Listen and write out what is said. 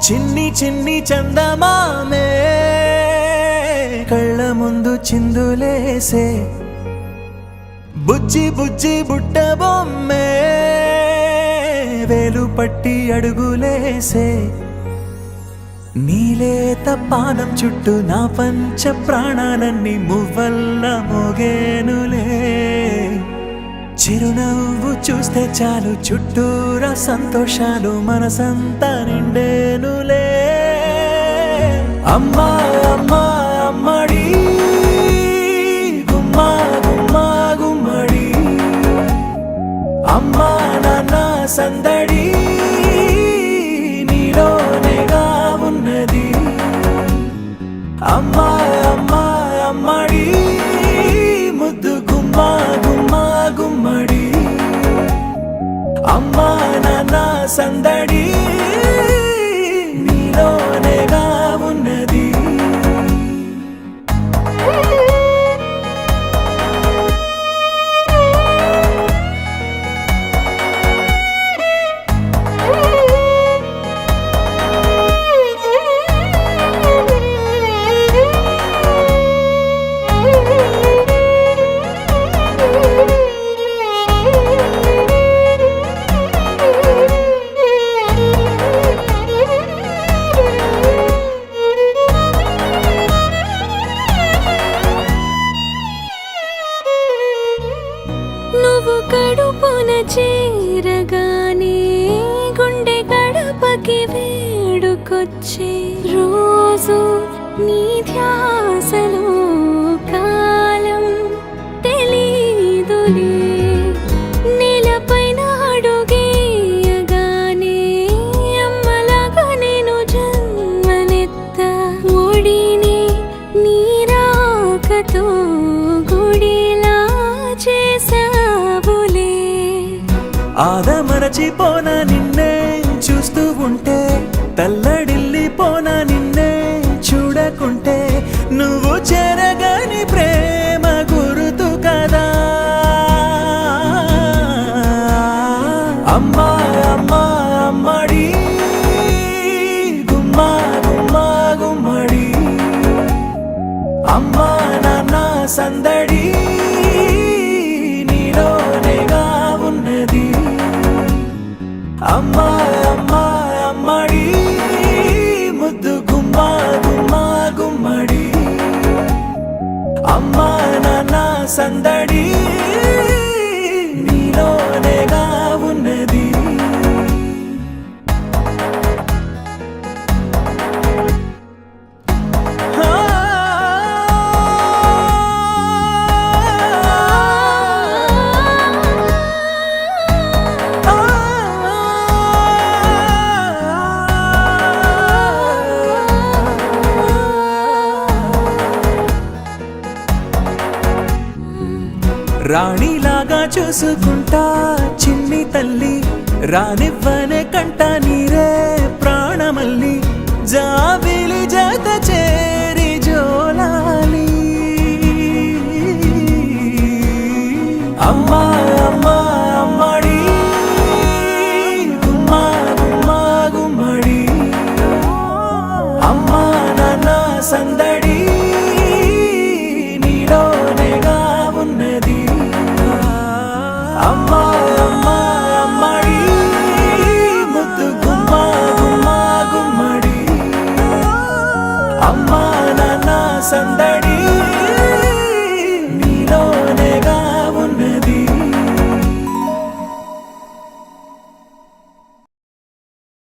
చిన్ని చిన్ని చందమామే కళ్ళ ముందు చిందులేసే బుజ్జి బుజ్జి బుట్ట బొమ్మే వేలు పట్టి అడుగులేసే నీలేత పానం చుట్టూ నా పంచ ప్రాణాలన్నీ మువ్వల్ల మోగేనులే చిరునవ్వు చూస్తే చాలు చుట్టూరా సంతోషాలు మనసంతా నిండేనులే అమ్మా అమ్మా అమ్మడి గుమ్మా గుమ్మా గుమ్మడి అమ్మా నాన్న సందడి నీలోనేగా ఉన్నది అమ్మా అమ్మా అమ్మడి ముద్దు గుమ్మా గుమ్మా గుమ్మడి అమ్మా నాన్న సందడి నీలోనేగా ఉన్నది నువ్వు కడుపున చేరగానే గుండె గడపకి వేడుకొచ్చే రోజు నీ ధ్యాసలో కాలం తెలీదులే నేలపైన అడుగేయగానే అమ్మలాగా నేను జన్మనెత్త ఒడిని నీ రాకతో గుడిలా చేసావులే ఆదమరచిపోనా నిన్నే చూస్తూ ఉంటే తల్లడిల్లిపోనా నిన్నే చూడకుంటే నువ్వు చెరగని ప్రేమ గురుతు కదా అమ్మా అమ్మా అమ్మడి గుమ్మా గుమ్మా గుమ్మడి అమ్మా నాన్న సందడి నీలోనేగా ఉన్నది అమ్మా అమ్మా అమ్మడి ముద్దు గుమ్మా గుమ్మా గుమ్మడి అమ్మా నాన్న సందడి నీలోనేగా ఉన్నది రాణిలాగా చూసుకుంటా చిన్ని తల్లి రానివ్వనే కంట నీరే ప్రాణమల్లి జాబిలి జత చేరి జోలాలి అమ్మా అమ్మా అమ్మడి గుమ్మా గుమ్మా గుమ్మడి అమ్మా నాన్న సందడి నీలోనేగా ఉన్నది అమ్మా అమ్మా అమ్మడి ముద్దు గుమ్మా గుమ్మా గుమ్మడి అమ్మా నాన్న సందడి